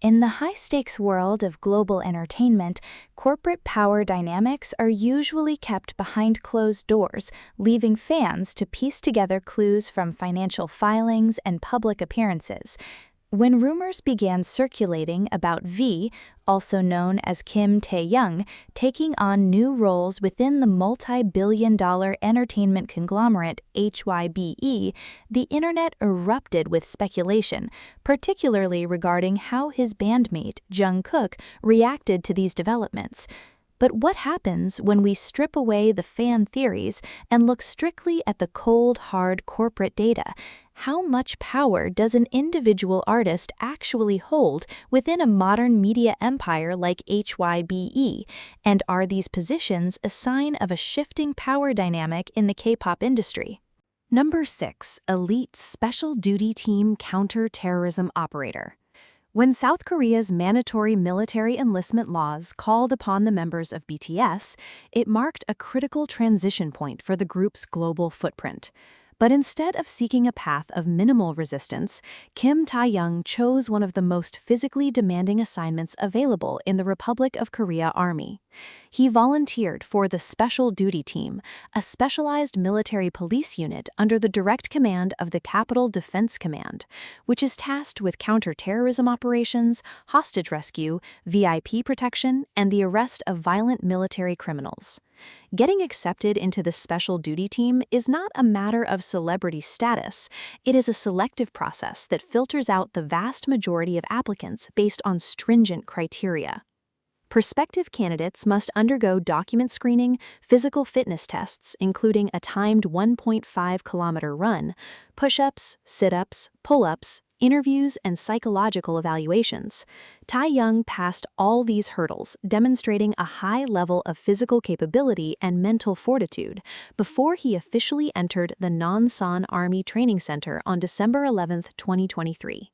In the high-stakes world of global entertainment, corporate power dynamics are usually kept behind closed doors, leaving fans to piece together clues from financial filings and public appearances. When rumors began circulating about V, also known as Kim Taehyung, taking on new roles within the multi-billion-dollar entertainment conglomerate HYBE, the internet erupted with speculation, particularly regarding how his bandmate, Jungkook, reacted to these developments. But what happens when we strip away the fan theories and look strictly at the cold, hard corporate data? How much power does an individual artist actually hold within a modern media empire like HYBE? And are these positions a sign of a shifting power dynamic in the K-pop industry? Number 6. Elite Special Duty Team Counter-Terrorism Operator. When South Korea's mandatory military enlistment laws called upon the members of BTS, it marked a critical transition point for the group's global footprint. But instead of seeking a path of minimal resistance, Kim Taehyung chose one of the most physically demanding assignments available in the Republic of Korea Army. He volunteered for the Special Duty Team, a specialized military police unit under the direct command of the Capital Defense Command, which is tasked with counter-terrorism operations, hostage rescue, VIP protection, and the arrest of violent military criminals. Getting accepted into the Special Duty Team is not a matter of celebrity status. It is a selective process that filters out the vast majority of applicants based on stringent criteria. Prospective candidates must undergo document screening, physical fitness tests, including a timed 1.5-kilometer run, push-ups, sit-ups, pull-ups, interviews, and psychological evaluations. Taehyung passed all these hurdles, demonstrating a high level of physical capability and mental fortitude before he officially entered the Nonsan Army Training Center on December 11, 2023.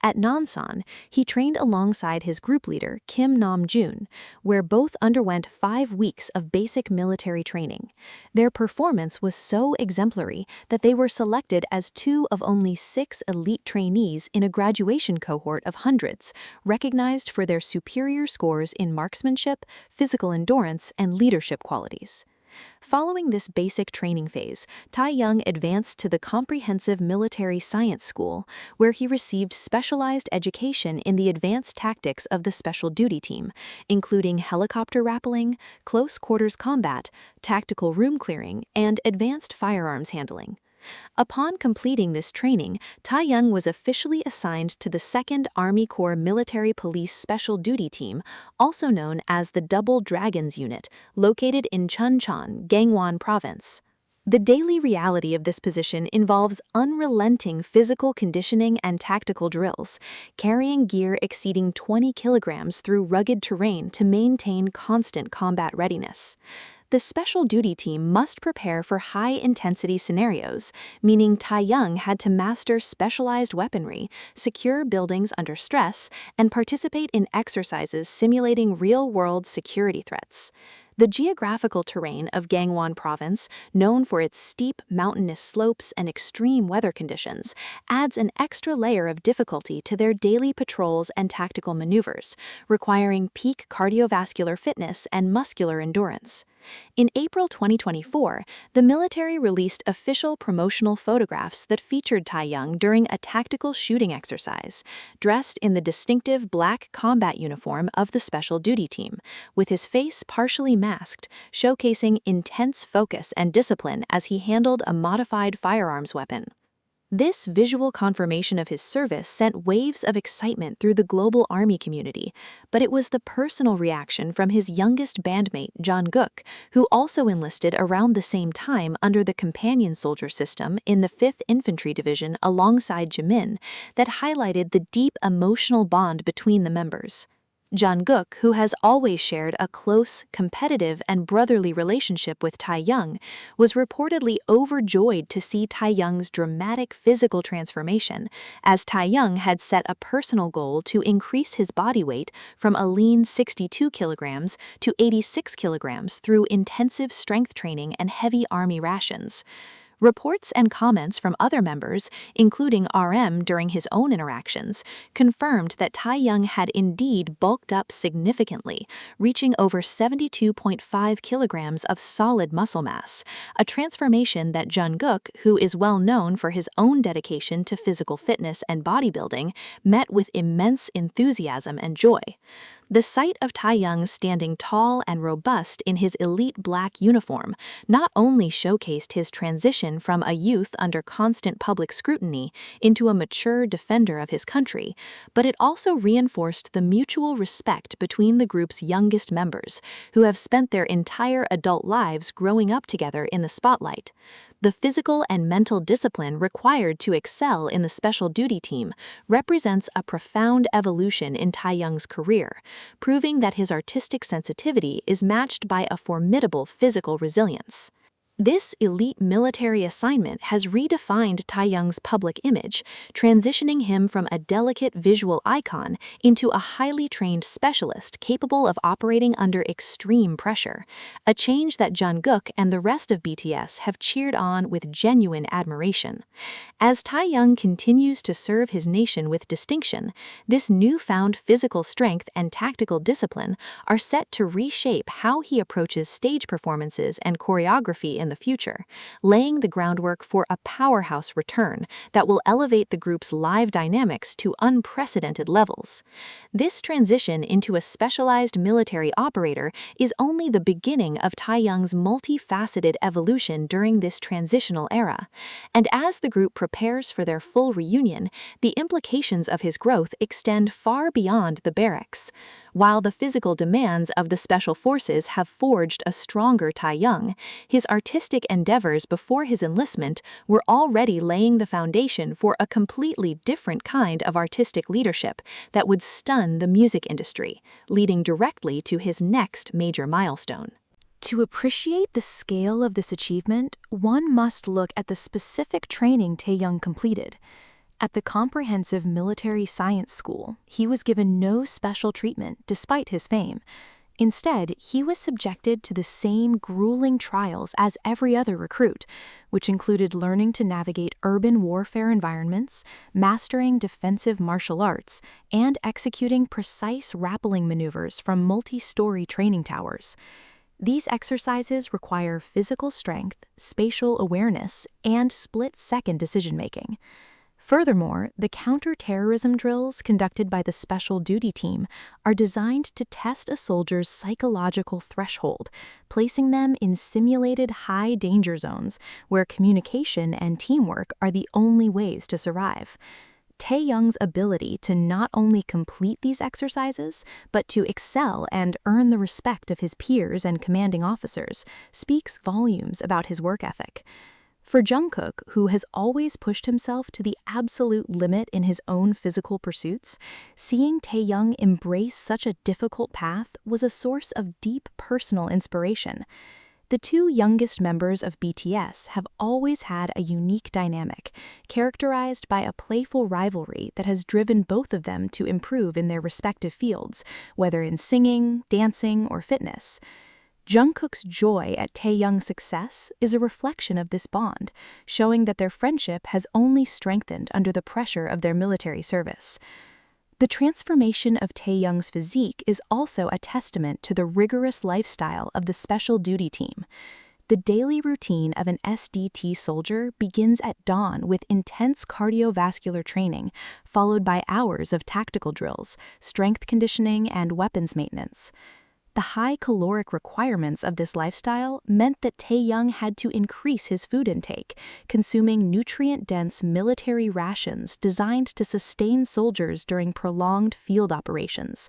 At Nonsan, he trained alongside his group leader, Kim Nam-jun, where both underwent 5 weeks of basic military training. Their performance was so exemplary that they were selected as 2 of only 6 elite trainees in a graduation cohort of hundreds, recognized for their superior scores in marksmanship, physical endurance, and leadership qualities. Following this basic training phase, Taehyung advanced to the Comprehensive Military Science School, where he received specialized education in the advanced tactics of the Special Duty Team, including helicopter rappelling, close quarters combat, tactical room clearing, and advanced firearms handling. Upon completing this training, Taehyung was officially assigned to the 2nd Army Corps Military Police Special Duty Team, also known as the Double Dragons Unit, located in Chuncheon, Gangwon Province. The daily reality of this position involves unrelenting physical conditioning and tactical drills, carrying gear exceeding 20 kilograms through rugged terrain to maintain constant combat readiness. The Special Duty Team must prepare for high-intensity scenarios, meaning Taehyung had to master specialized weaponry, secure buildings under stress, and participate in exercises simulating real-world security threats. The geographical terrain of Gangwon Province, known for its steep mountainous slopes and extreme weather conditions, adds an extra layer of difficulty to their daily patrols and tactical maneuvers, requiring peak cardiovascular fitness and muscular endurance. In April 2024, the military released official promotional photographs that featured Taehyung during a tactical shooting exercise, dressed in the distinctive black combat uniform of the Special Duty Team, with his face partially masked, showcasing intense focus and discipline as he handled a modified firearms weapon. This visual confirmation of his service sent waves of excitement through the global army community, but it was the personal reaction from his youngest bandmate, Jeon Jungkook, who also enlisted around the same time under the companion soldier system in the 5th Infantry Division alongside Jimin, that highlighted the deep emotional bond between the members. Jeon Jungkook, who has always shared a close, competitive, and brotherly relationship with Taehyung, was reportedly overjoyed to see Taehyung's dramatic physical transformation, as Taehyung had set a personal goal to increase his body weight from a lean 62 kilograms to 86 kilograms through intensive strength training and heavy army rations. Reports and comments from other members, including RM during his own interactions, confirmed that Taehyung had indeed bulked up significantly, reaching over 72.5 kilograms of solid muscle mass, a transformation that Jungkook, who is well known for his own dedication to physical fitness and bodybuilding, met with immense enthusiasm and joy. The sight of Taehyung standing tall and robust in his elite black uniform not only showcased his transition from a youth under constant public scrutiny into a mature defender of his country, but it also reinforced the mutual respect between the group's youngest members, who have spent their entire adult lives growing up together in the spotlight. The physical and mental discipline required to excel in the special duty team represents a profound evolution in Taehyung's career, proving that his artistic sensitivity is matched by a formidable physical resilience. This elite military assignment has redefined Taehyung's public image, transitioning him from a delicate visual icon into a highly trained specialist capable of operating under extreme pressure, a change that Jungkook and the rest of BTS have cheered on with genuine admiration. As Taehyung continues to serve his nation with distinction, this newfound physical strength and tactical discipline are set to reshape how he approaches stage performances and choreography in the future, laying the groundwork for a powerhouse return that will elevate the group's live dynamics to unprecedented levels. This transition into a specialized military operator is only the beginning of Taehyung's multifaceted evolution during this transitional era, and as the group prepares for their full reunion, the implications of his growth extend far beyond the barracks. While the physical demands of the Special Forces have forged a stronger Taehyung, his artistic endeavors before his enlistment were already laying the foundation for a completely different kind of artistic leadership that would stun the music industry, leading directly to his next major milestone. To appreciate the scale of this achievement, one must look at the specific training Taehyung completed. At the Comprehensive Military Science School, he was given no special treatment despite his fame. Instead, he was subjected to the same grueling trials as every other recruit, which included learning to navigate urban warfare environments, mastering defensive martial arts, and executing precise rappelling maneuvers from multi-story training towers. These exercises require physical strength, spatial awareness, and split-second decision-making. Furthermore, the counter-terrorism drills conducted by the Special Duty Team are designed to test a soldier's psychological threshold, placing them in simulated high-danger zones where communication and teamwork are the only ways to survive. Taehyung's ability to not only complete these exercises, but to excel and earn the respect of his peers and commanding officers speaks volumes about his work ethic. For Jungkook, who has always pushed himself to the absolute limit in his own physical pursuits, seeing Taehyung embrace such a difficult path was a source of deep personal inspiration. The two youngest members of BTS have always had a unique dynamic, characterized by a playful rivalry that has driven both of them to improve in their respective fields, whether in singing, dancing, or fitness. Jungkook's joy at Taehyung's success is a reflection of this bond, showing that their friendship has only strengthened under the pressure of their military service. The transformation of Taehyung's physique is also a testament to the rigorous lifestyle of the Special Duty Team. The daily routine of an SDT soldier begins at dawn with intense cardiovascular training, followed by hours of tactical drills, strength conditioning, and weapons maintenance. The high caloric requirements of this lifestyle meant that Taehyung had to increase his food intake, consuming nutrient-dense military rations designed to sustain soldiers during prolonged field operations.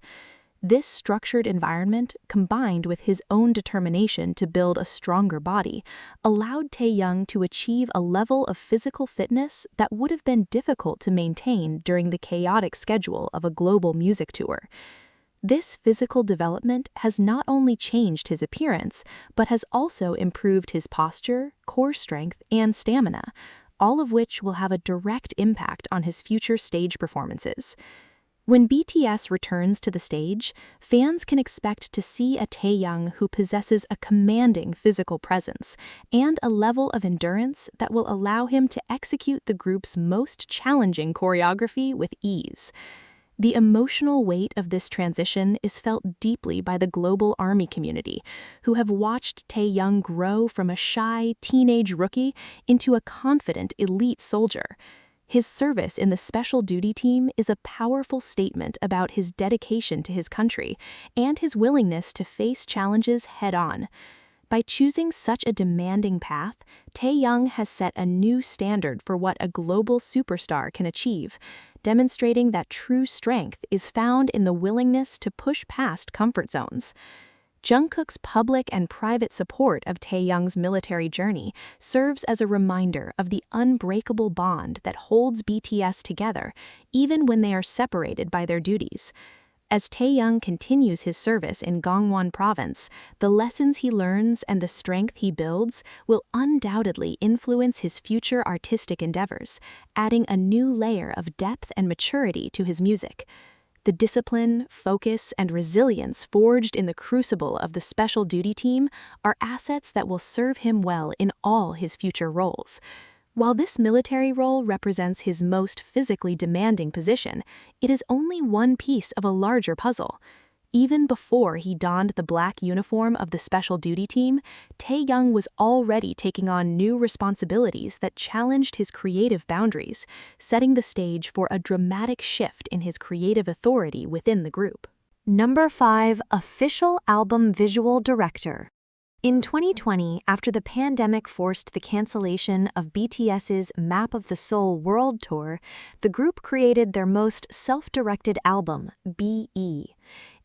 This structured environment, combined with his own determination to build a stronger body, allowed Taehyung to achieve a level of physical fitness that would have been difficult to maintain during the chaotic schedule of a global music tour. This physical development has not only changed his appearance, but has also improved his posture, core strength, and stamina, all of which will have a direct impact on his future stage performances. When BTS returns to the stage, fans can expect to see a Taehyung who possesses a commanding physical presence and a level of endurance that will allow him to execute the group's most challenging choreography with ease. The emotional weight of this transition is felt deeply by the global ARMY community, who have watched Taehyung grow from a shy teenage rookie into a confident elite soldier. His service in the special duty team is a powerful statement about his dedication to his country and his willingness to face challenges head-on. By choosing such a demanding path, Taehyung has set a new standard for what a global superstar can achieve, demonstrating that true strength is found in the willingness to push past comfort zones. Jungkook's public and private support of Taehyung's military journey serves as a reminder of the unbreakable bond that holds BTS together, even when they are separated by their duties. As Taehyung continues his service in Gangwon Province, the lessons he learns and the strength he builds will undoubtedly influence his future artistic endeavors, adding a new layer of depth and maturity to his music. The discipline, focus, and resilience forged in the crucible of the special duty team are assets that will serve him well in all his future roles. While this military role represents his most physically demanding position, it is only one piece of a larger puzzle. Even before he donned the black uniform of the special duty team, Taehyung was already taking on new responsibilities that challenged his creative boundaries, setting the stage for a dramatic shift in his creative authority within the group. Number 5. Official Album Visual Director. In 2020, after the pandemic forced the cancellation of BTS's Map of the Soul World Tour, the group created their most self-directed album, BE.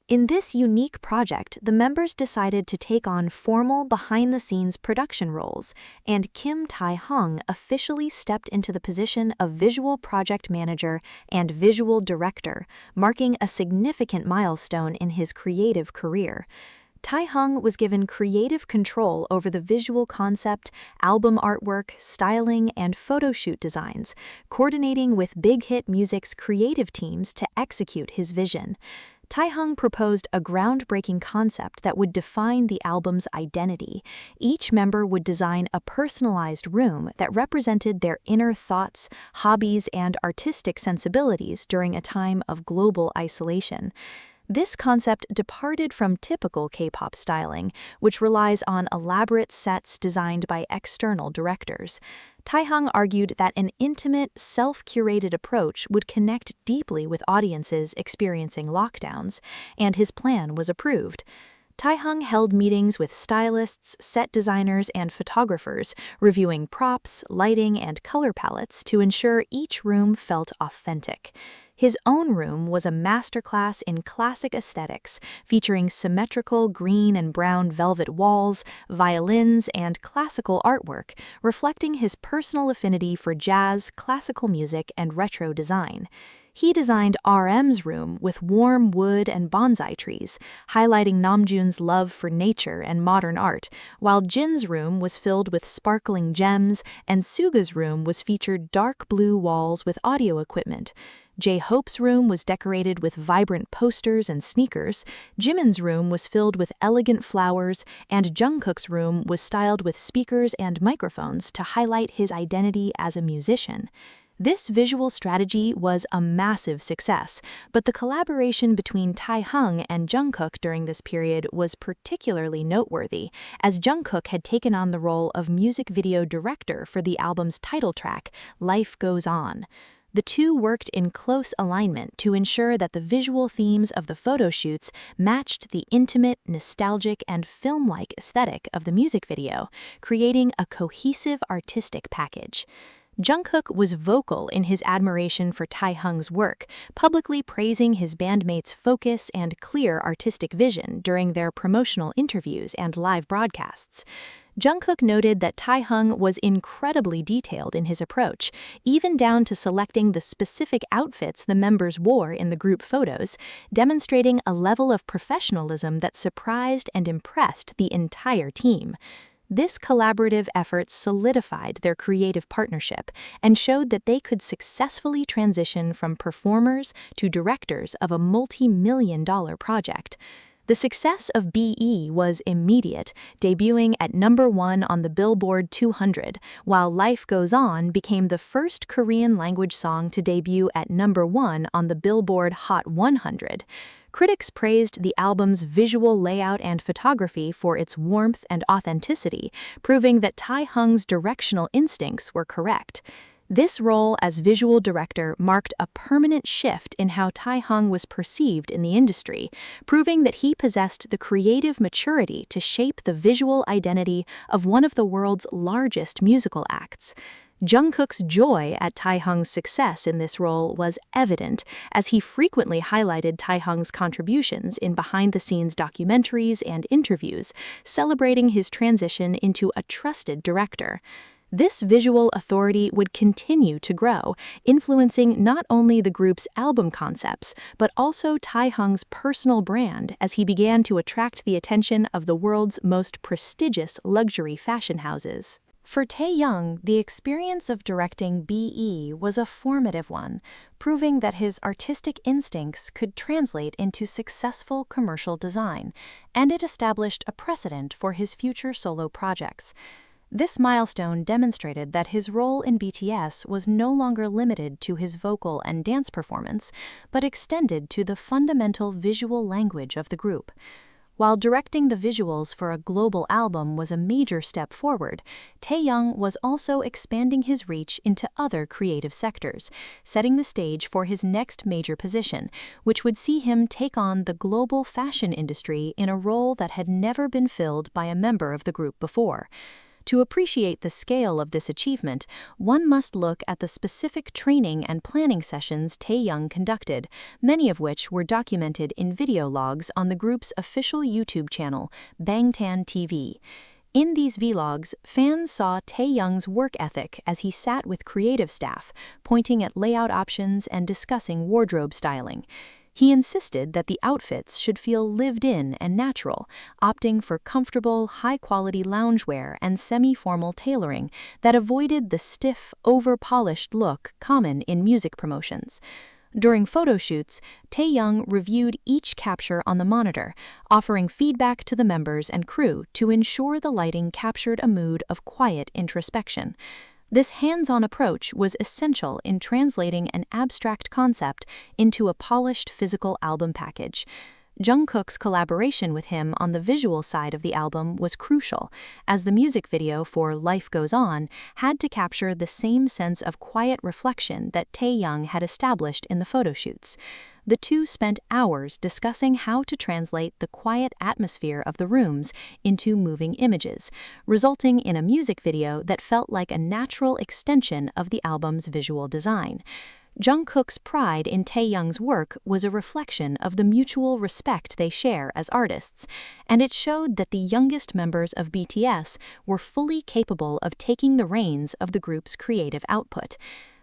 In this unique project, the members decided to take on formal behind-the-scenes production roles, and Kim Taehyung officially stepped into the position of visual project manager and visual director, marking a significant milestone in his creative career. Taehyung was given creative control over the visual concept, album artwork, styling, and photo shoot designs, coordinating with Big Hit Music's creative teams to execute his vision. Taehyung proposed a groundbreaking concept that would define the album's identity. Each member would design a personalized room that represented their inner thoughts, hobbies, and artistic sensibilities during a time of global isolation. This concept departed from typical K-pop styling, which relies on elaborate sets designed by external directors. Taehyung argued that an intimate, self-curated approach would connect deeply with audiences experiencing lockdowns, and his plan was approved. Taehyung held meetings with stylists, set designers, and photographers, reviewing props, lighting, and color palettes to ensure each room felt authentic. His own room was a masterclass in classic aesthetics, featuring symmetrical green and brown velvet walls, violins, and classical artwork, reflecting his personal affinity for jazz, classical music, and retro design. He designed RM's room with warm wood and bonsai trees, highlighting Namjoon's love for nature and modern art, while Jin's room was filled with sparkling gems, and Suga's room was featured dark blue walls with audio equipment. J-Hope's room was decorated with vibrant posters and sneakers, Jimin's room was filled with elegant flowers, and Jungkook's room was styled with speakers and microphones to highlight his identity as a musician. This visual strategy was a massive success, but the collaboration between Taehyung and Jungkook during this period was particularly noteworthy, as Jungkook had taken on the role of music video director for the album's title track, Life Goes On. The two worked in close alignment to ensure that the visual themes of the photo shoots matched the intimate, nostalgic, and film-like aesthetic of the music video, creating a cohesive artistic package. Jungkook was vocal in his admiration for Taehyung's work, publicly praising his bandmates' focus and clear artistic vision during their promotional interviews and live broadcasts. Jungkook noted that Taehyung was incredibly detailed in his approach, even down to selecting the specific outfits the members wore in the group photos, demonstrating a level of professionalism that surprised and impressed the entire team. This collaborative effort solidified their creative partnership and showed that they could successfully transition from performers to directors of a multi-million-dollar project. The success of BE was immediate, debuting at #1 on the Billboard 200, while Life Goes On became the first Korean-language song to debut at #1 on the Billboard Hot 100. Critics praised the album's visual layout and photography for its warmth and authenticity, proving that Taehyung's directional instincts were correct. This role as visual director marked a permanent shift in how Taehyung was perceived in the industry, proving that he possessed the creative maturity to shape the visual identity of one of the world's largest musical acts. Jungkook's joy at Taehyung's success in this role was evident, as he frequently highlighted Taehyung's contributions in behind-the-scenes documentaries and interviews, celebrating his transition into a trusted director. This visual authority would continue to grow, influencing not only the group's album concepts, but also Taehyung's personal brand as he began to attract the attention of the world's most prestigious luxury fashion houses. For Taehyung, the experience of directing BE was a formative one, proving that his artistic instincts could translate into successful commercial design, and it established a precedent for his future solo projects. This milestone demonstrated that his role in BTS was no longer limited to his vocal and dance performance, but extended to the fundamental visual language of the group. While directing the visuals for a global album was a major step forward, Taehyung was also expanding his reach into other creative sectors, setting the stage for his next major position, which would see him take on the global fashion industry in a role that had never been filled by a member of the group before. To appreciate the scale of this achievement, one must look at the specific training and planning sessions Taehyung conducted, many of which were documented in video logs on the group's official YouTube channel, Bangtan TV. In these vlogs, fans saw Taehyung's work ethic as he sat with creative staff, pointing at layout options and discussing wardrobe styling. He insisted that the outfits should feel lived in and natural, opting for comfortable, high-quality loungewear and semi-formal tailoring that avoided the stiff, over-polished look common in music promotions. During photo shoots, Taehyung reviewed each capture on the monitor, offering feedback to the members and crew to ensure the lighting captured a mood of quiet introspection. This hands-on approach was essential in translating an abstract concept into a polished physical album package. Jungkook's collaboration with him on the visual side of the album was crucial, as the music video for Life Goes On had to capture the same sense of quiet reflection that Taehyung had established in the photo shoots. The two spent hours discussing how to translate the quiet atmosphere of the rooms into moving images, resulting in a music video that felt like a natural extension of the album's visual design. Jungkook's pride in Taehyung's work was a reflection of the mutual respect they share as artists, and it showed that the youngest members of BTS were fully capable of taking the reins of the group's creative output.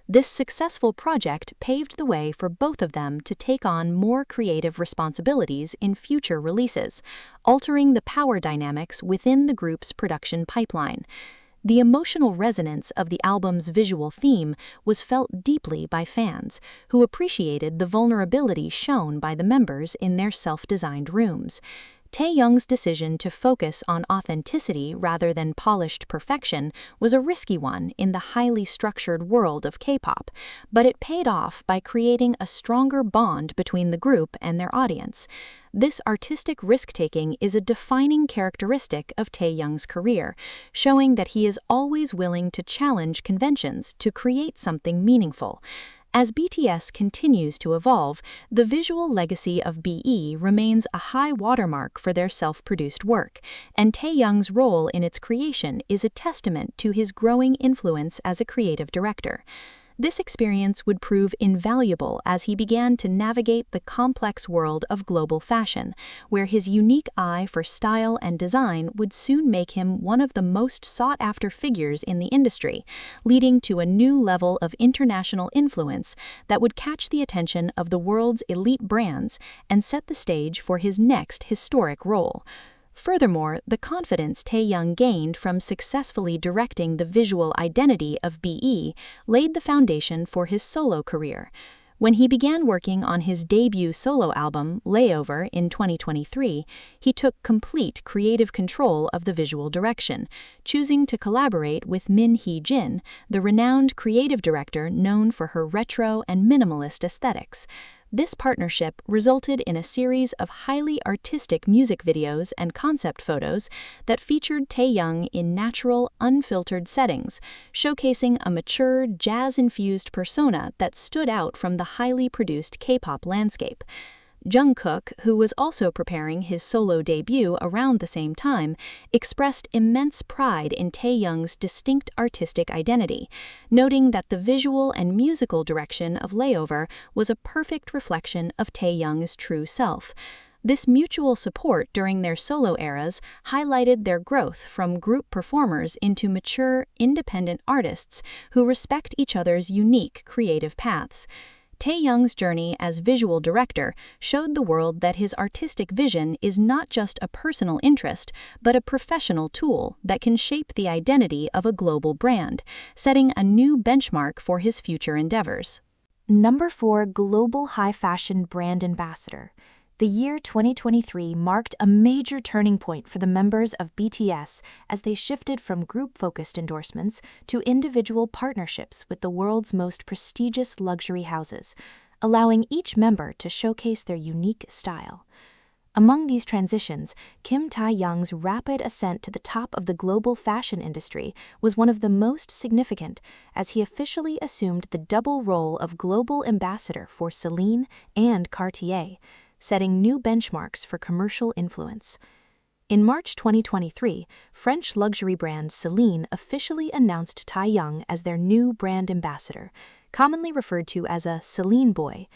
This successful project paved the way for both of them to take on more creative responsibilities in future releases, altering the power dynamics within the group's production pipeline. The emotional resonance of the album's visual theme was felt deeply by fans, who appreciated the vulnerability shown by the members in their self-designed rooms. Taehyung's decision to focus on authenticity rather than polished perfection was a risky one in the highly structured world of K-pop, but it paid off by creating a stronger bond between the group and their audience. This artistic risk-taking is a defining characteristic of Taehyung's career, showing that he is always willing to challenge conventions to create something meaningful. As BTS continues to evolve, the visual legacy of BE remains a high watermark for their self-produced work, and Taehyung's role in its creation is a testament to his growing influence as a creative director. This experience would prove invaluable as he began to navigate the complex world of global fashion, where his unique eye for style and design would soon make him one of the most sought-after figures in the industry, leading to a new level of international influence that would catch the attention of the world's elite brands and set the stage for his next historic role. Furthermore, the confidence Taehyung gained from successfully directing the visual identity of BE laid the foundation for his solo career. When he began working on his debut solo album, Layover, in 2023, he took complete creative control of the visual direction, choosing to collaborate with Min Hee-jin, the renowned creative director known for her retro and minimalist aesthetics. This partnership resulted in a series of highly artistic music videos and concept photos that featured Taehyung in natural, unfiltered settings, showcasing a mature, jazz-infused persona that stood out from the highly produced K-pop landscape. Jungkook, who was also preparing his solo debut around the same time, expressed immense pride in Taehyung's distinct artistic identity, noting that the visual and musical direction of Layover was a perfect reflection of Taehyung's true self. This mutual support during their solo eras highlighted their growth from group performers into mature, independent artists who respect each other's unique creative paths. Taehyung's journey as visual director showed the world that his artistic vision is not just a personal interest, but a professional tool that can shape the identity of a global brand, setting a new benchmark for his future endeavors. Number 4. Global High Fashion Brand Ambassador. The year 2023 marked a major turning point for the members of BTS as they shifted from group-focused endorsements to individual partnerships with the world's most prestigious luxury houses, allowing each member to showcase their unique style. Among these transitions, Kim Taehyung's rapid ascent to the top of the global fashion industry was one of the most significant, as he officially assumed the double role of global ambassador for Celine and Cartier, setting new benchmarks for commercial influence. In March 2023, French luxury brand Celine officially announced Taehyung as their new brand ambassador, commonly referred to as a Celine boy.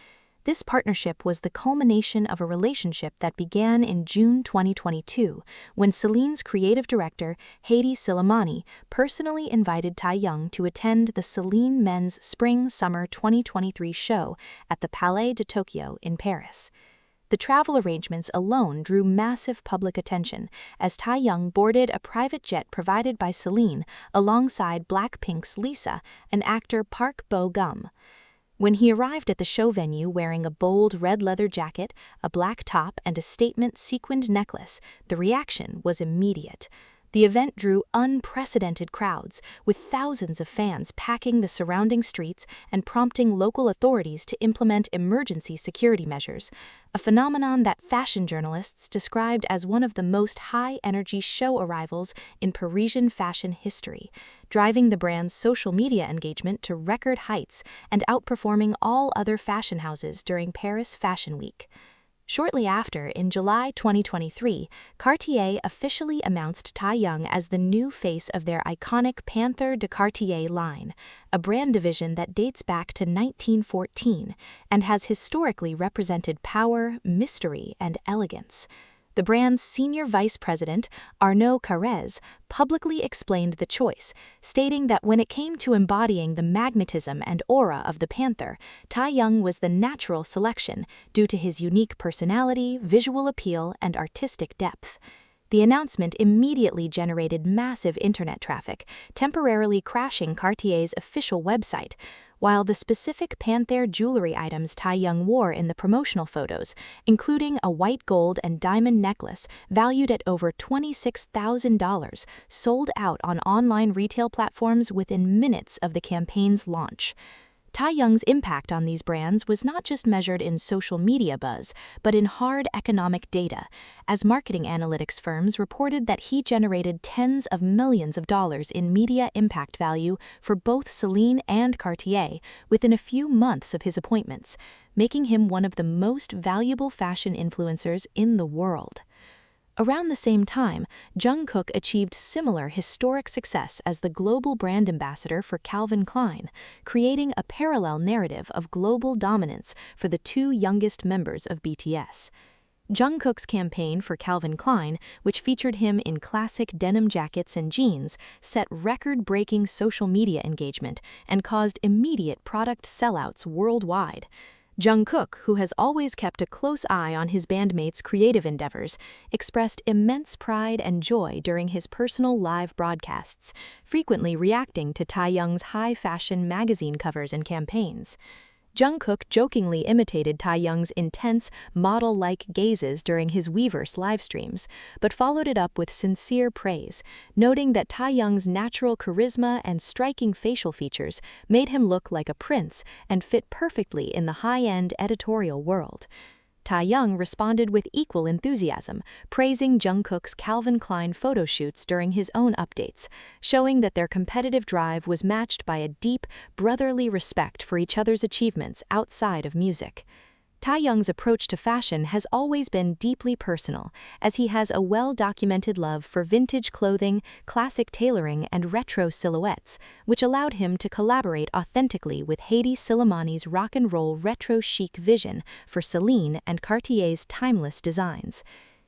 This partnership was the culmination of a relationship that began in June 2022, when Celine's creative director, Hedi Slimani, personally invited Taehyung to attend the Celine Men's Spring-Summer 2023 show at the Palais de Tokyo in Paris. The travel arrangements alone drew massive public attention, as Taehyung boarded a private jet provided by Celine alongside Blackpink's Lisa and actor Park Bo-gum. When he arrived at the show venue wearing a bold red leather jacket, a black top, and a statement sequined necklace, the reaction was immediate. The event drew unprecedented crowds, with thousands of fans packing the surrounding streets and prompting local authorities to implement emergency security measures, a phenomenon that fashion journalists described as one of the most high-energy show arrivals in Parisian fashion history, driving the brand's social media engagement to record heights and outperforming all other fashion houses during Paris Fashion Week. Shortly after, in July 2023, Cartier officially announced Taehyung as the new face of their iconic Panther de Cartier line, a brand division that dates back to 1914 and has historically represented power, mystery, and elegance. The brand's senior vice president, Arnaud Carrez, publicly explained the choice, stating that when it came to embodying the magnetism and aura of the Panther, Taehyung was the natural selection due to his unique personality, visual appeal, and artistic depth. The announcement immediately generated massive internet traffic, temporarily crashing Cartier's official website, while the specific Panther jewelry items Taehyung wore in the promotional photos, including a white gold and diamond necklace valued at over $26,000, sold out on online retail platforms within minutes of the campaign's launch. Taehyung's impact on these brands was not just measured in social media buzz, but in hard economic data, as marketing analytics firms reported that he generated tens of millions of dollars in media impact value for both Celine and Cartier within a few months of his appointments, making him one of the most valuable fashion influencers in the world. Around the same time, Jungkook achieved similar historic success as the global brand ambassador for Calvin Klein, creating a parallel narrative of global dominance for the two youngest members of BTS. Jungkook's campaign for Calvin Klein, which featured him in classic denim jackets and jeans, set record-breaking social media engagement and caused immediate product sellouts worldwide. Jungkook, who has always kept a close eye on his bandmates' creative endeavors, expressed immense pride and joy during his personal live broadcasts, frequently reacting to Taehyung's high-fashion magazine covers and campaigns. Jungkook jokingly imitated Taehyung's intense, model-like gazes during his Weverse livestreams, but followed it up with sincere praise, noting that Taehyung's natural charisma and striking facial features made him look like a prince and fit perfectly in the high-end editorial world. Taehyung responded with equal enthusiasm, praising Jungkook's Calvin Klein photo shoots during his own updates, showing that their competitive drive was matched by a deep, brotherly respect for each other's achievements outside of music. Taehyung's approach to fashion has always been deeply personal, as he has a well-documented love for vintage clothing, classic tailoring, and retro silhouettes, which allowed him to collaborate authentically with Hedi Slimani's rock and roll retro chic vision for Celine and Cartier's timeless designs.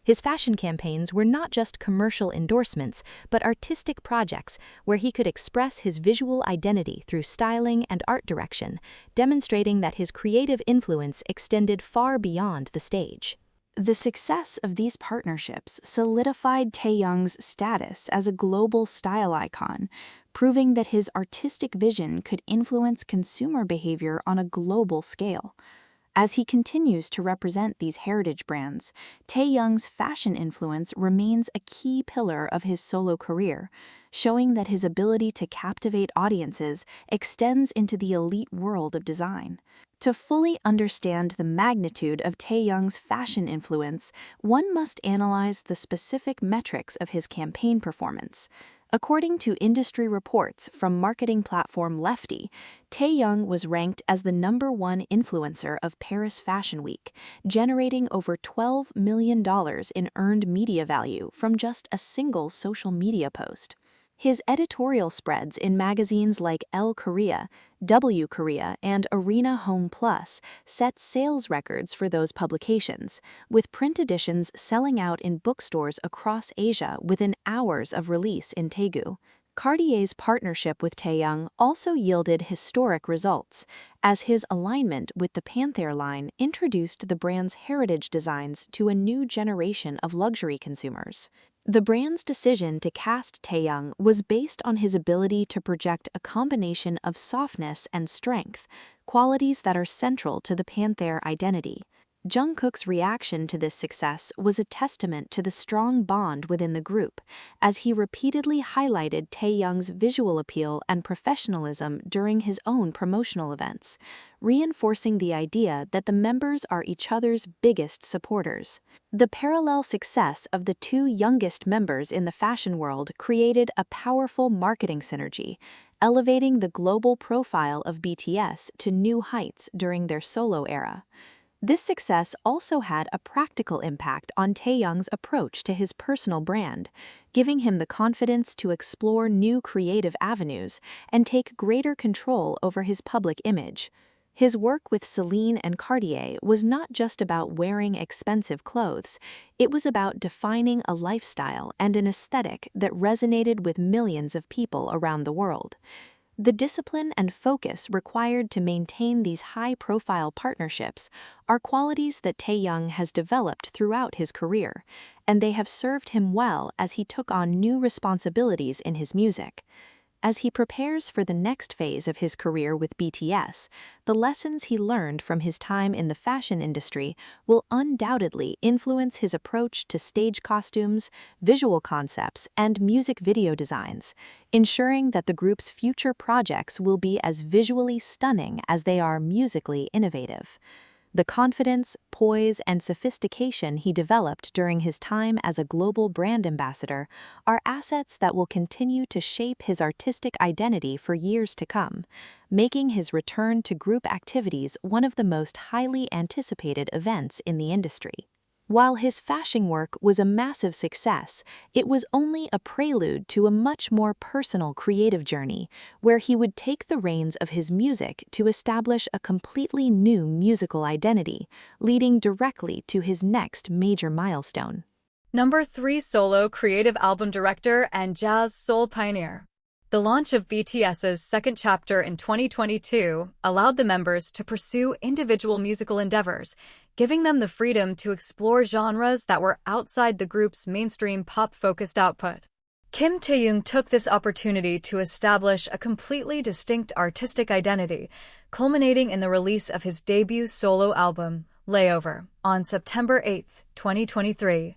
His fashion campaigns were not just commercial endorsements, but artistic projects where he could express his visual identity through styling and art direction, demonstrating that his creative influence extended far beyond the stage. The success of these partnerships solidified Taehyung's status as a global style icon, proving that his artistic vision could influence consumer behavior on a global scale. As he continues to represent these heritage brands, Taehyung's fashion influence remains a key pillar of his solo career, showing that his ability to captivate audiences extends into the elite world of design. To fully understand the magnitude of Taehyung's fashion influence, one must analyze the specific metrics of his campaign performance. According to industry reports from marketing platform Lefty, Taehyung was ranked as the #1 influencer of Paris Fashion Week, generating over $12 million in earned media value from just a single social media post. His editorial spreads in magazines like Elle Korea, W Korea, and Arena Home Plus set sales records for those publications, with print editions selling out in bookstores across Asia within hours of release in Daegu. Cartier's partnership with Taehyung also yielded historic results, as his alignment with the Panther line introduced the brand's heritage designs to a new generation of luxury consumers. The brand's decision to cast Taehyung was based on his ability to project a combination of softness and strength, qualities that are central to the Panther identity. Jungkook's reaction to this success was a testament to the strong bond within the group, as he repeatedly highlighted Taehyung's visual appeal and professionalism during his own promotional events, reinforcing the idea that the members are each other's biggest supporters. The parallel success of the two youngest members in the fashion world created a powerful marketing synergy, elevating the global profile of BTS to new heights during their solo era. This success also had a practical impact on Taehyung's approach to his personal brand, giving him the confidence to explore new creative avenues and take greater control over his public image. His work with Celine and Cartier was not just about wearing expensive clothes, it was about defining a lifestyle and an aesthetic that resonated with millions of people around the world. The discipline and focus required to maintain these high-profile partnerships are qualities that Taehyung has developed throughout his career, and they have served him well as he took on new responsibilities in his music. As he prepares for the next phase of his career with BTS, the lessons he learned from his time in the fashion industry will undoubtedly influence his approach to stage costumes, visual concepts, and music video designs, ensuring that the group's future projects will be as visually stunning as they are musically innovative. The confidence, poise, and sophistication he developed during his time as a global brand ambassador are assets that will continue to shape his artistic identity for years to come, making his return to group activities one of the most highly anticipated events in the industry. While his fashion work was a massive success, it was only a prelude to a much more personal creative journey, where he would take the reins of his music to establish a completely new musical identity, leading directly to his next major milestone. Number 3 Solo Creative Album Director and Jazz Soul Pioneer. The launch of BTS's second chapter in 2022 allowed the members to pursue individual musical endeavors, giving them the freedom to explore genres that were outside the group's mainstream pop-focused output. Kim Taehyung took this opportunity to establish a completely distinct artistic identity, culminating in the release of his debut solo album, Layover, on September 8, 2023,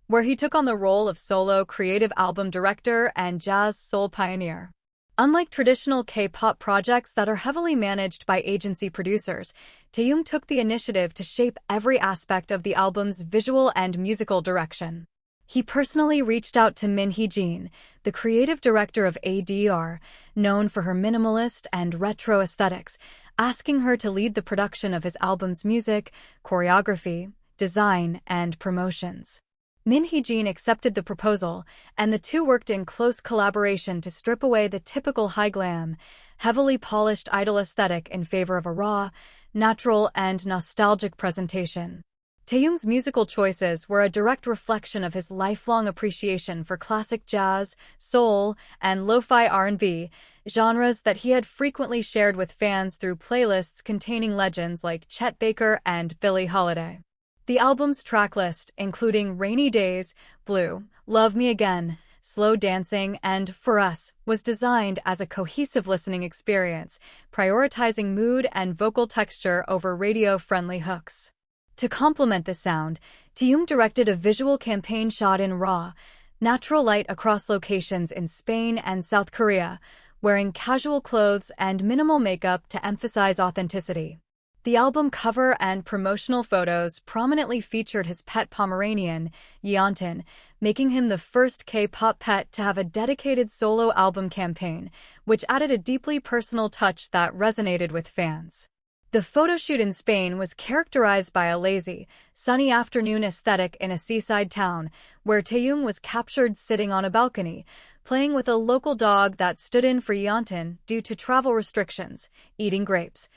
where he took on the role of solo creative album director and jazz soul pioneer. Unlike traditional K-pop projects that are heavily managed by agency producers, Taehyung took the initiative to shape every aspect of the album's visual and musical direction. He personally reached out to Min Hee-jin, the creative director of ADR, known for her minimalist and retro aesthetics, asking her to lead the production of his album's music, choreography, design, and promotions. Min Hee-jin accepted the proposal, and the two worked in close collaboration to strip away the typical high-glam, heavily polished idol aesthetic in favor of a raw, natural, and nostalgic presentation. Taehyung's musical choices were a direct reflection of his lifelong appreciation for classic jazz, soul, and lo-fi R&B, genres that he had frequently shared with fans through playlists containing legends like Chet Baker and Billie Holiday. The album's tracklist, including Rainy Days, Blue, Love Me Again, Slow Dancing, and For Us, was designed as a cohesive listening experience, prioritizing mood and vocal texture over radio-friendly hooks. To complement the sound, Taehyung directed a visual campaign shot in raw, natural light across locations in Spain and South Korea, wearing casual clothes and minimal makeup to emphasize authenticity. The album cover and promotional photos prominently featured his pet Pomeranian, Yeontan, making him the first K-pop pet to have a dedicated solo album campaign, which added a deeply personal touch that resonated with fans. The photoshoot in Spain was characterized by a lazy, sunny afternoon aesthetic in a seaside town, where Taehyung was captured sitting on a balcony, playing with a local dog that stood in for Yeontan due to travel restrictions, eating grapes,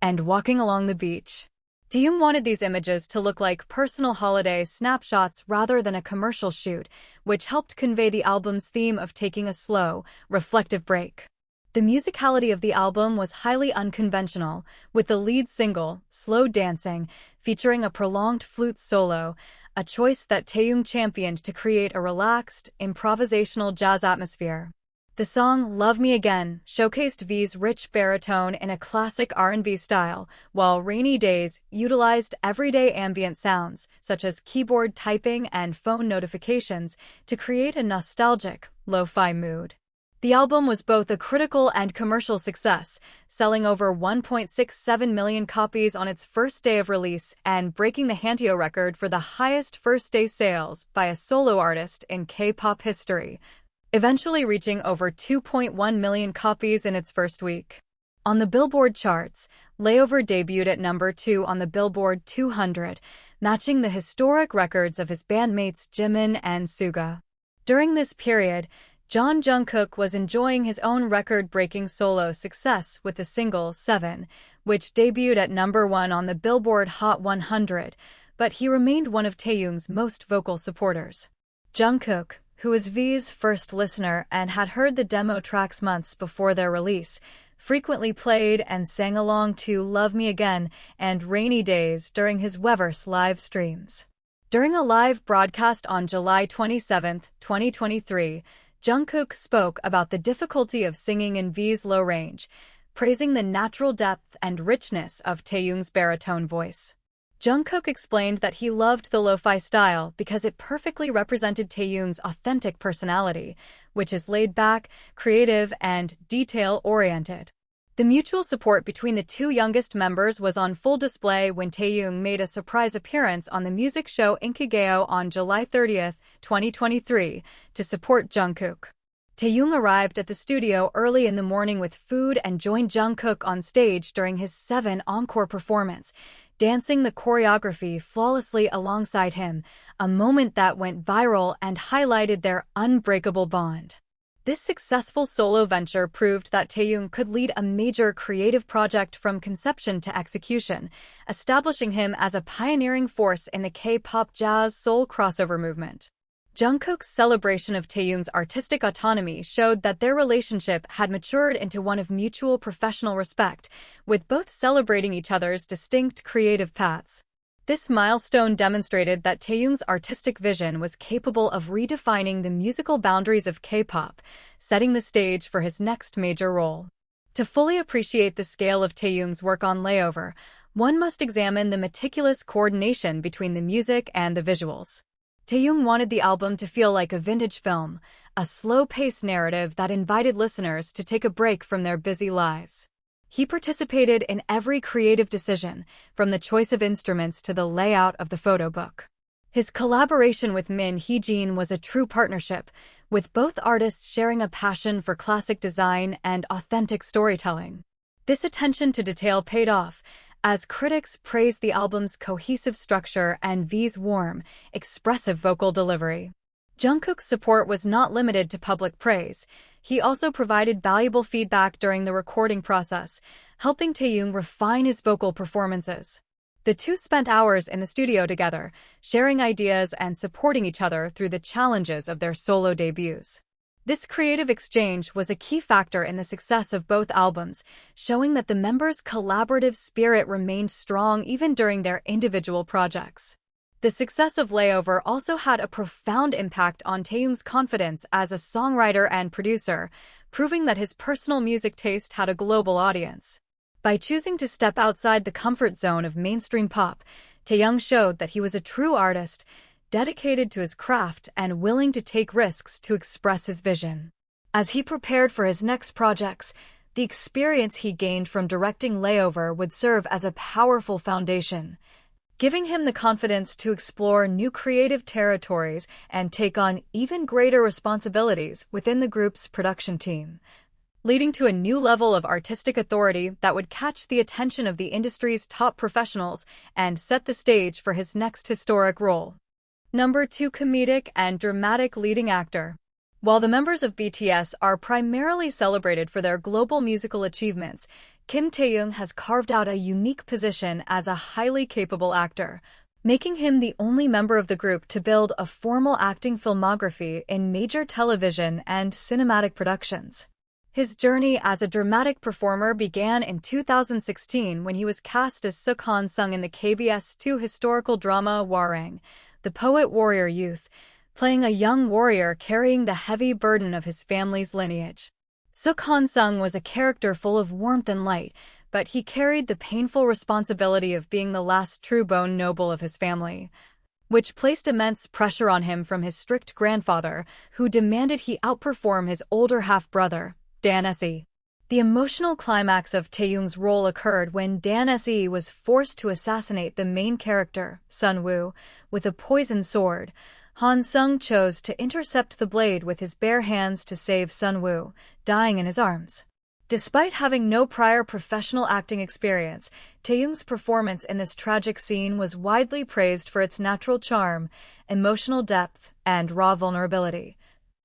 and walking along the beach. Taehyung wanted these images to look like personal holiday snapshots rather than a commercial shoot, which helped convey the album's theme of taking a slow, reflective break. The musicality of the album was highly unconventional, with the lead single, Slow Dancing, featuring a prolonged flute solo, a choice that Taehyung championed to create a relaxed, improvisational jazz atmosphere. The song Love Me Again showcased V's rich baritone in a classic R&B style, while Rainy Days utilized everyday ambient sounds, such as keyboard typing and phone notifications, to create a nostalgic, lo-fi mood. The album was both a critical and commercial success, selling over 1.67 million copies on its first day of release and breaking the Hanteo record for the highest first-day sales by a solo artist in K-pop history, eventually reaching over 2.1 million copies in its first week. On the Billboard charts, Layover debuted at number 2 on the Billboard 200, matching the historic records of his bandmates Jimin and Suga. During this period, Jeon Jungkook was enjoying his own record-breaking solo success with the single 7, which debuted at number 1 on the Billboard Hot 100, but he remained one of Taehyung's most vocal supporters. Jungkook, who was V's first listener and had heard the demo tracks months before their release, frequently played and sang along to Love Me Again and Rainy Days during his Weverse live streams. During a live broadcast on July 27, 2023, Jungkook spoke about the difficulty of singing in V's low range, praising the natural depth and richness of Taehyung's baritone voice. Jungkook explained that he loved the lo-fi style because it perfectly represented Taehyung's authentic personality, which is laid-back, creative, and detail-oriented. The mutual support between the two youngest members was on full display when Taehyung made a surprise appearance on the music show Inkigeo on July 30, 2023, to support Jungkook. Taehyung arrived at the studio early in the morning with food and joined Jungkook on stage during his 7 encore performance, dancing the choreography flawlessly alongside him, a moment that went viral and highlighted their unbreakable bond. This successful solo venture proved that Taehyung could lead a major creative project from conception to execution, establishing him as a pioneering force in the K-pop jazz soul crossover movement. Jungkook's celebration of Taehyung's artistic autonomy showed that their relationship had matured into one of mutual professional respect, with both celebrating each other's distinct creative paths. This milestone demonstrated that Taehyung's artistic vision was capable of redefining the musical boundaries of K-pop, setting the stage for his next major role. To fully appreciate the scale of Taehyung's work on Layover, one must examine the meticulous coordination between the music and the visuals. Taehyung wanted the album to feel like a vintage film, a slow-paced narrative that invited listeners to take a break from their busy lives. He participated in every creative decision, from the choice of instruments to the layout of the photo book. His collaboration with Min Hee-jin was a true partnership, with both artists sharing a passion for classic design and authentic storytelling. This attention to detail paid off, as critics praised the album's cohesive structure and V's warm, expressive vocal delivery. Jungkook's support was not limited to public praise. He also provided valuable feedback during the recording process, helping Taehyung refine his vocal performances. The two spent hours in the studio together, sharing ideas and supporting each other through the challenges of their solo debuts. This creative exchange was a key factor in the success of both albums, showing that the members' collaborative spirit remained strong even during their individual projects. The success of Layover also had a profound impact on Taehyung's confidence as a songwriter and producer, proving that his personal music taste had a global audience. By choosing to step outside the comfort zone of mainstream pop, Taehyung showed that he was a true artist, dedicated to his craft and willing to take risks to express his vision. As he prepared for his next projects, the experience he gained from directing Layover would serve as a powerful foundation, giving him the confidence to explore new creative territories and take on even greater responsibilities within the group's production team, leading to a new level of artistic authority that would catch the attention of the industry's top professionals and set the stage for his next historic role. Number 2. Comedic and dramatic leading actor. While the members of BTS are primarily celebrated for their global musical achievements, Kim Taehyung has carved out a unique position as a highly capable actor, making him the only member of the group to build a formal acting filmography in major television and cinematic productions. His journey as a dramatic performer began in 2016 when he was cast as Suk Han-sung in the KBS 2 historical drama Hwarang, The Poet Warrior Youth, playing a young warrior carrying the heavy burden of his family's lineage. Suk Han-sung was a character full of warmth and light, but he carried the painful responsibility of being the last true-born noble of his family, which placed immense pressure on him from his strict grandfather, who demanded he outperform his older half-brother, Dan Se. The emotional climax of Taehyung's role occurred when Dan Se was forced to assassinate the main character, Sunwoo, with a poisoned sword. Han-sung chose to intercept the blade with his bare hands to save Sunwoo, dying in his arms. Despite having no prior professional acting experience, Taehyung's performance in this tragic scene was widely praised for its natural charm, emotional depth, and raw vulnerability,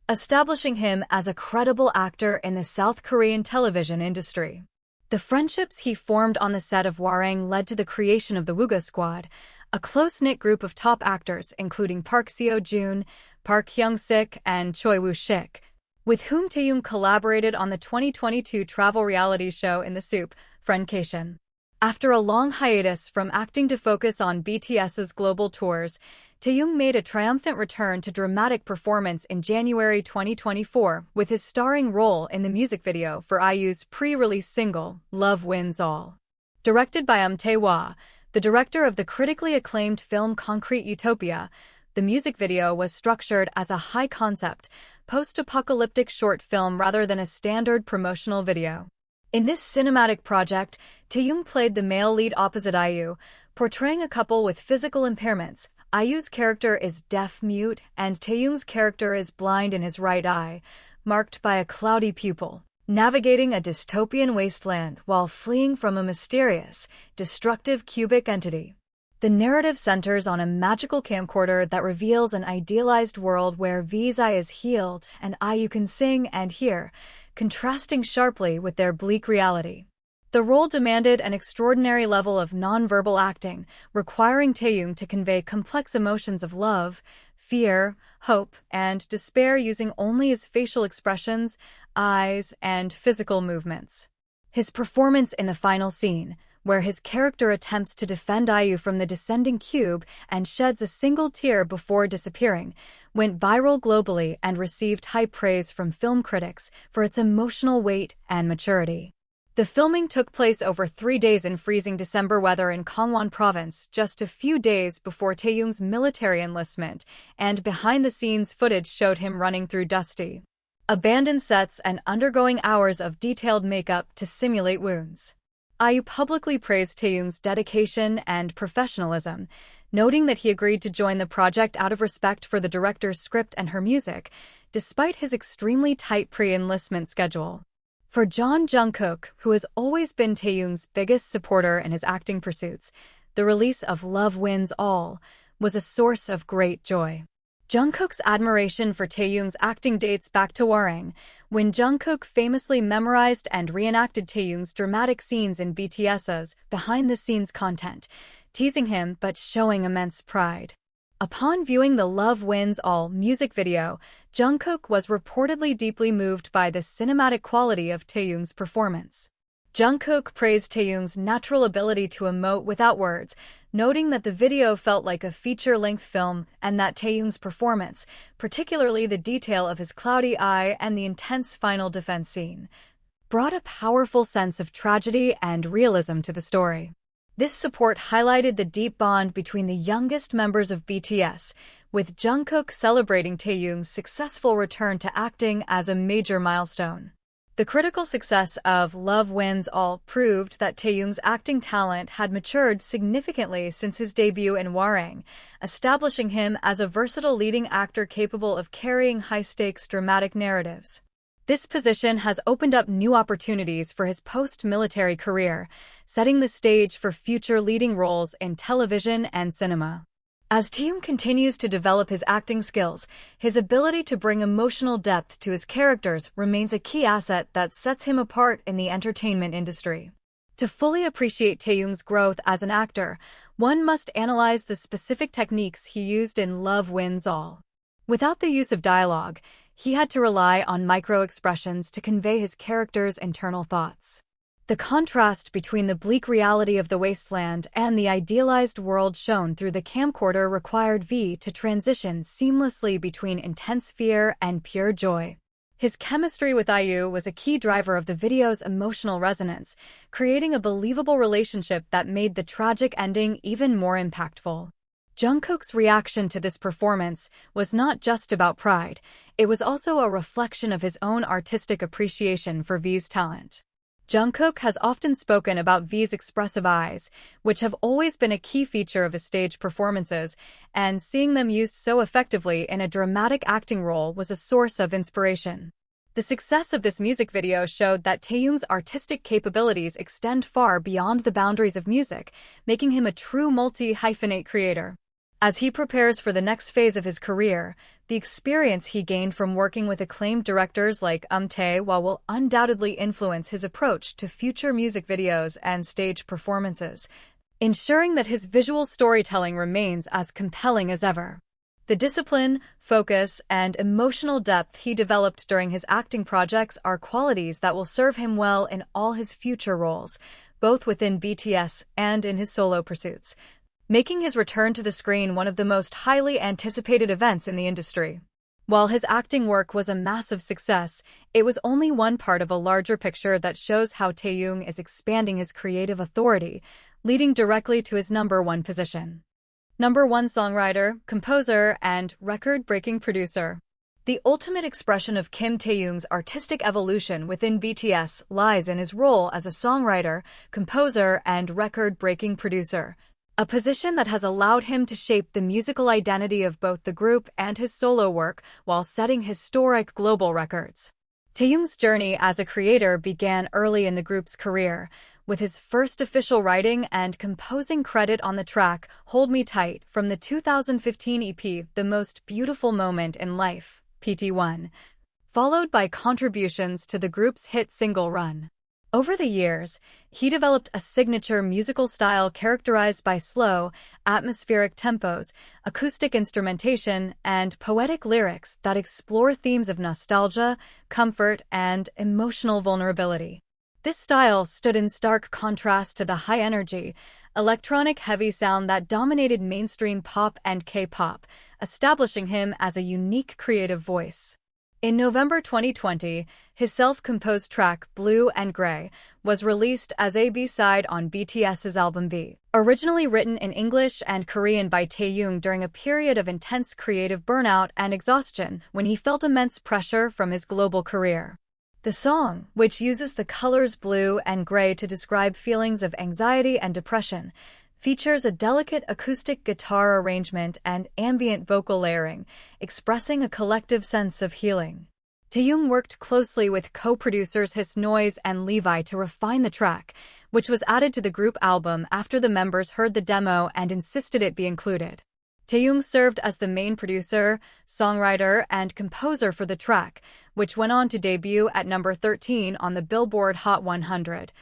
establishing him as a credible actor in the South Korean television industry. The friendships he formed on the set of Hwarang led to the creation of the Wooga Squad, a close-knit group of top actors including Park Seo-joon, Park Hyung-sik, and Choi Woo-shik, with whom Taehyung collaborated on the 2022 travel reality show In the Soup, Friendcation. After a long hiatus from acting to focus on BTS's global tours, Taehyung made a triumphant return to dramatic performance in January 2024 with his starring role in the music video for IU's pre-release single, Love Wins All. Directed by Tae-hwa, the director of the critically acclaimed film Concrete Utopia, the music video was structured as a high-concept, post-apocalyptic short film rather than a standard promotional video. In this cinematic project, Taehyung played the male lead opposite IU, portraying a couple with physical impairments. IU's character is deaf-mute, and Taehyung's character is blind in his right eye, marked by a cloudy pupil, navigating a dystopian wasteland while fleeing from a mysterious, destructive cubic entity. The narrative centers on a magical camcorder that reveals an idealized world where V's eye is healed and IU can sing and hear, contrasting sharply with their bleak reality. The role demanded an extraordinary level of nonverbal acting, requiring Taehyung to convey complex emotions of love, fear, hope, and despair using only his facial expressions, eyes, and physical movements. His performance in the final scene, where his character attempts to defend IU from the descending cube and sheds a single tear before disappearing, went viral globally and received high praise from film critics for its emotional weight and maturity. The filming took place over 3 days in freezing December weather in Gangwon Province, just a few days before Taehyung's military enlistment, and behind-the-scenes footage showed him running through dusty, abandoned sets and undergoing hours of detailed makeup to simulate wounds. IU publicly praised Taehyung's dedication and professionalism, noting that he agreed to join the project out of respect for the director's script and her music, despite his extremely tight pre-enlistment schedule. For Jeon Jungkook, who has always been Taehyung's biggest supporter in his acting pursuits, the release of Love Wins All was a source of great joy. Jungkook's admiration for Taehyung's acting dates back to Warang, when Jungkook famously memorized and reenacted Taehyung's dramatic scenes in BTS's behind-the-scenes content, teasing him but showing immense pride. Upon viewing the Love Wins All music video, Jungkook was reportedly deeply moved by the cinematic quality of Taehyung's performance. Jungkook praised Taehyung's natural ability to emote without words, noting that the video felt like a feature-length film and that Taehyung's performance, particularly the detail of his cloudy eye and the intense final defense scene, brought a powerful sense of tragedy and realism to the story. This support highlighted the deep bond between the youngest members of BTS, with Jungkook celebrating Taehyung's successful return to acting as a major milestone. The critical success of Love Wins All proved that Taehyung's acting talent had matured significantly since his debut in Warang, establishing him as a versatile leading actor capable of carrying high-stakes dramatic narratives. This position has opened up new opportunities for his post-military career, setting the stage for future leading roles in television and cinema. As Taehyung continues to develop his acting skills, his ability to bring emotional depth to his characters remains a key asset that sets him apart in the entertainment industry. To fully appreciate Taehyung's growth as an actor, one must analyze the specific techniques he used in Love Wins All. Without the use of dialogue, he had to rely on micro-expressions to convey his character's internal thoughts. The contrast between the bleak reality of the wasteland and the idealized world shown through the camcorder required V to transition seamlessly between intense fear and pure joy. His chemistry with IU was a key driver of the video's emotional resonance, creating a believable relationship that made the tragic ending even more impactful. Jungkook's reaction to this performance was not just about pride, it was also a reflection of his own artistic appreciation for V's talent. Jungkook has often spoken about V's expressive eyes, which have always been a key feature of his stage performances, and seeing them used so effectively in a dramatic acting role was a source of inspiration. The success of this music video showed that Taehyung's artistic capabilities extend far beyond the boundaries of music, making him a true multi-hyphenate creator. As he prepares for the next phase of his career, the experience he gained from working with acclaimed directors like Tae-hwa will undoubtedly influence his approach to future music videos and stage performances, ensuring that his visual storytelling remains as compelling as ever. The discipline, focus, and emotional depth he developed during his acting projects are qualities that will serve him well in all his future roles, both within BTS and in his solo pursuits, making his return to the screen one of the most highly anticipated events in the industry. While his acting work was a massive success, it was only one part of a larger picture that shows how Taehyung is expanding his creative authority, leading directly to his #1 position. #1 songwriter, composer, and record-breaking producer. The ultimate expression of Kim Taehyung's artistic evolution within BTS lies in his role as a songwriter, composer, and record-breaking producer, a position that has allowed him to shape the musical identity of both the group and his solo work while setting historic global records. Taehyung's journey as a creator began early in the group's career, with his first official writing and composing credit on the track Hold Me Tight from the 2015 EP The Most Beautiful Moment in Life, PT1, followed by contributions to the group's hit single Run. Over the years, he developed a signature musical style characterized by slow, atmospheric tempos, acoustic instrumentation, and poetic lyrics that explore themes of nostalgia, comfort, and emotional vulnerability. This style stood in stark contrast to the high-energy, electronic-heavy sound that dominated mainstream pop and K-pop, establishing him as a unique creative voice. In November 2020, his self-composed track, Blue and Grey, was released as a B-side on BTS's album V. Originally written in English and Korean by Taehyung during a period of intense creative burnout and exhaustion when he felt immense pressure from his global career. The song, which uses the colors blue and gray to describe feelings of anxiety and depression, features a delicate acoustic guitar arrangement and ambient vocal layering, expressing a collective sense of healing. Taehyung worked closely with co-producers His Noise and Levi to refine the track, which was added to the group album after the members heard the demo and insisted it be included. Taehyung served as the main producer, songwriter, and composer for the track, which went on to debut at number 13 on the Billboard Hot 100,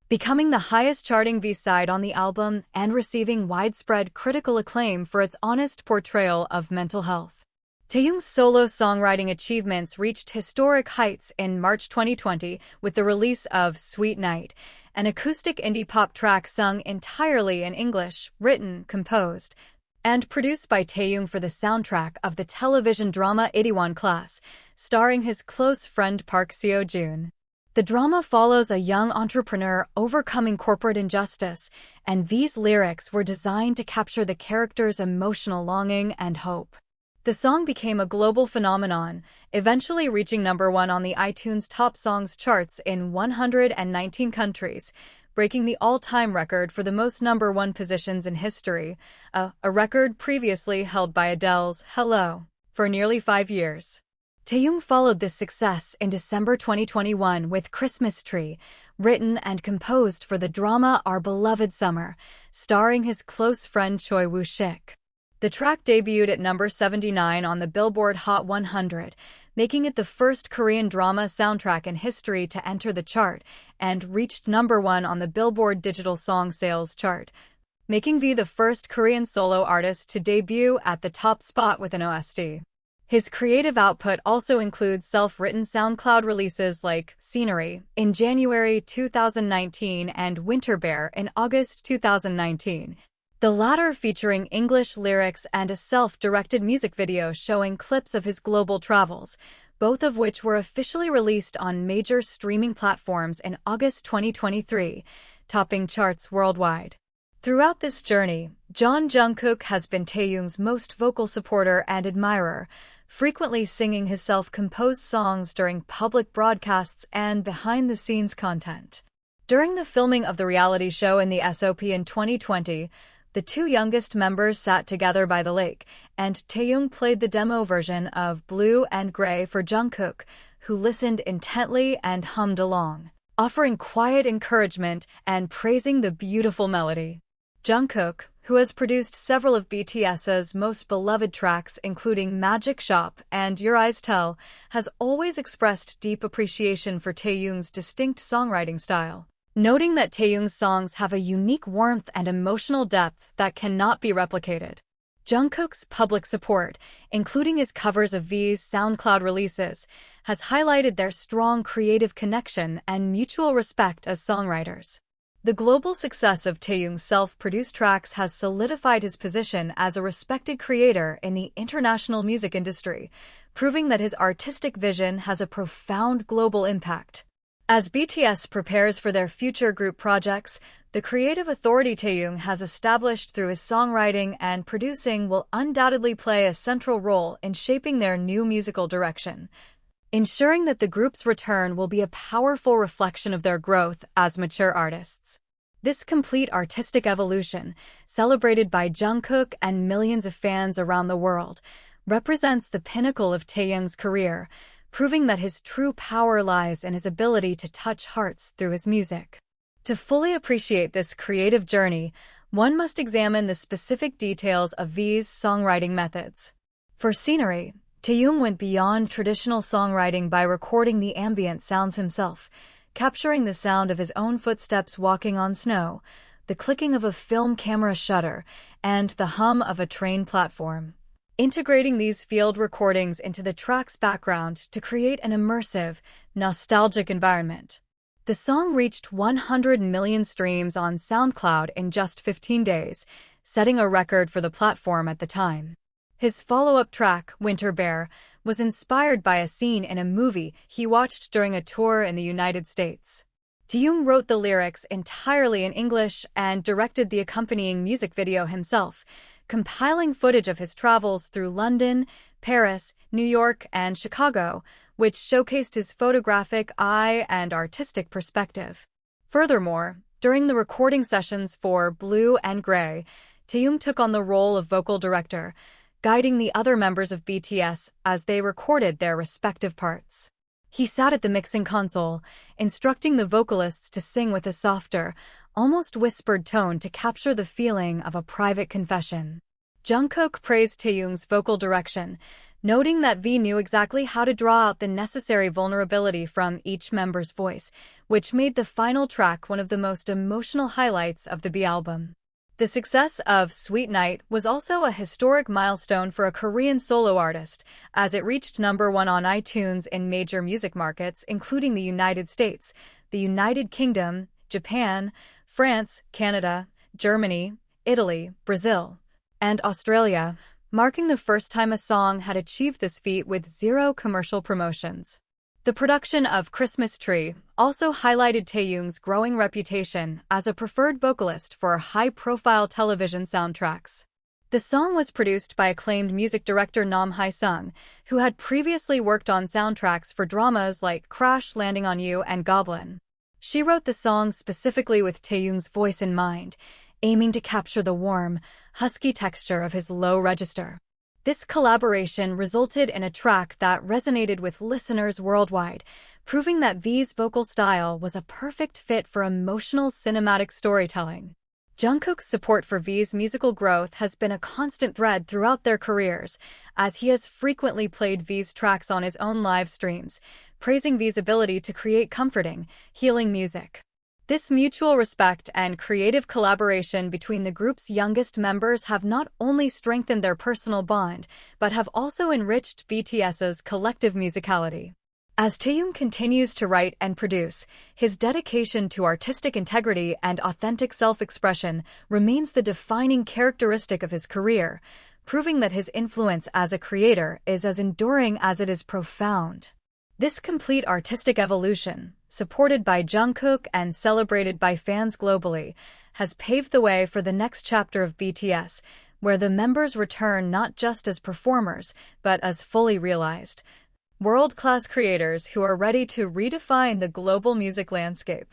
becoming the highest-charting B-side on the album and receiving widespread critical acclaim for its honest portrayal of mental health. Taehyung's solo songwriting achievements reached historic heights in March 2020 with the release of Sweet Night, an acoustic indie pop track sung entirely in English, written, composed, and produced by Taehyung for the soundtrack of the television drama Itaewon Class, starring his close friend Park Seo-joon. The drama follows a young entrepreneur overcoming corporate injustice, and these lyrics were designed to capture the character's emotional longing and hope. The song became a global phenomenon, eventually reaching number 1 on the iTunes Top Songs charts in 119 countries, breaking the all-time record for the most number 1 positions in history, a record previously held by Adele's Hello, for nearly 5 years. Taehyung followed this success in December 2021 with Christmas Tree, written and composed for the drama Our Beloved Summer, starring his close friend Choi Woo-shik. The track debuted at number 79 on the Billboard Hot 100, making it the first Korean drama soundtrack in history to enter the chart, and reached number 1 on the Billboard Digital Song Sales chart, making V the first Korean solo artist to debut at the top spot with an OST. His creative output also includes self-written SoundCloud releases like Scenery in January 2019 and Winter Bear in August 2019, the latter featuring English lyrics and a self-directed music video showing clips of his global travels, both of which were officially released on major streaming platforms in August 2023, topping charts worldwide. Throughout this journey, Jeon Jungkook has been Taehyung's most vocal supporter and admirer, frequently singing his self-composed songs during public broadcasts and behind-the-scenes content. During the filming of the reality show in the SOP in 2020, the two youngest members sat together by the lake, and Taehyung played the demo version of Blue and Grey for Jungkook, who listened intently and hummed along, offering quiet encouragement and praising the beautiful melody. Jungkook, who has produced several of BTS's most beloved tracks including Magic Shop and Your Eyes Tell, has always expressed deep appreciation for Taehyung's distinct songwriting style, noting that Taehyung's songs have a unique warmth and emotional depth that cannot be replicated. Jungkook's public support, including his covers of V's SoundCloud releases, has highlighted their strong creative connection and mutual respect as songwriters. The global success of Taehyung's self-produced tracks has solidified his position as a respected creator in the international music industry, proving that his artistic vision has a profound global impact. As BTS prepares for their future group projects, the creative authority Taehyung has established through his songwriting and producing will undoubtedly play a central role in shaping their new musical direction, ensuring that the group's return will be a powerful reflection of their growth as mature artists. This complete artistic evolution, celebrated by Jungkook and millions of fans around the world, represents the pinnacle of Taehyung's career, proving that his true power lies in his ability to touch hearts through his music. To fully appreciate this creative journey, one must examine the specific details of V's songwriting methods. For Scenery, Taehyung went beyond traditional songwriting by recording the ambient sounds himself, capturing the sound of his own footsteps walking on snow, the clicking of a film camera shutter, and the hum of a train platform. Integrating these field recordings into the track's background to create an immersive, nostalgic environment. The song reached 100 million streams on SoundCloud in just 15 days, setting a record for the platform at the time. His follow-up track, Winter Bear, was inspired by a scene in a movie he watched during a tour in the United States. Taehyung wrote the lyrics entirely in English and directed the accompanying music video himself, compiling footage of his travels through London, Paris, New York, and Chicago, which showcased his photographic eye and artistic perspective. Furthermore, during the recording sessions for Blue and Grey, Taehyung took on the role of vocal director, guiding the other members of BTS as they recorded their respective parts. He sat at the mixing console, instructing the vocalists to sing with a softer, almost whispered tone to capture the feeling of a private confession. Jungkook praised Taehyung's vocal direction, noting that V knew exactly how to draw out the necessary vulnerability from each member's voice, which made the final track one of the most emotional highlights of the B album. The success of Sweet Night was also a historic milestone for a Korean solo artist, as it reached #1 on iTunes in major music markets including the United States, the United Kingdom, Japan, France, Canada, Germany, Italy, Brazil, and Australia, marking the first time a song had achieved this feat with zero commercial promotions. The production of Christmas Tree also highlighted Taehyung's growing reputation as a preferred vocalist for high-profile television soundtracks. The song was produced by acclaimed music director Nam Hae-sung, who had previously worked on soundtracks for dramas like Crash Landing on You and Goblin. She wrote the song specifically with Taehyung's voice in mind, aiming to capture the warm, husky texture of his low register. This collaboration resulted in a track that resonated with listeners worldwide, proving that V's vocal style was a perfect fit for emotional cinematic storytelling. Jungkook's support for V's musical growth has been a constant thread throughout their careers, as he has frequently played V's tracks on his own live streams, praising V's ability to create comforting, healing music. This mutual respect and creative collaboration between the group's youngest members have not only strengthened their personal bond, but have also enriched BTS's collective musicality. As Taehyung continues to write and produce, his dedication to artistic integrity and authentic self-expression remains the defining characteristic of his career, proving that his influence as a creator is as enduring as it is profound. This complete artistic evolution, supported by Jungkook and celebrated by fans globally, has paved the way for the next chapter of BTS, where the members return not just as performers, but as fully realized, world-class creators who are ready to redefine the global music landscape.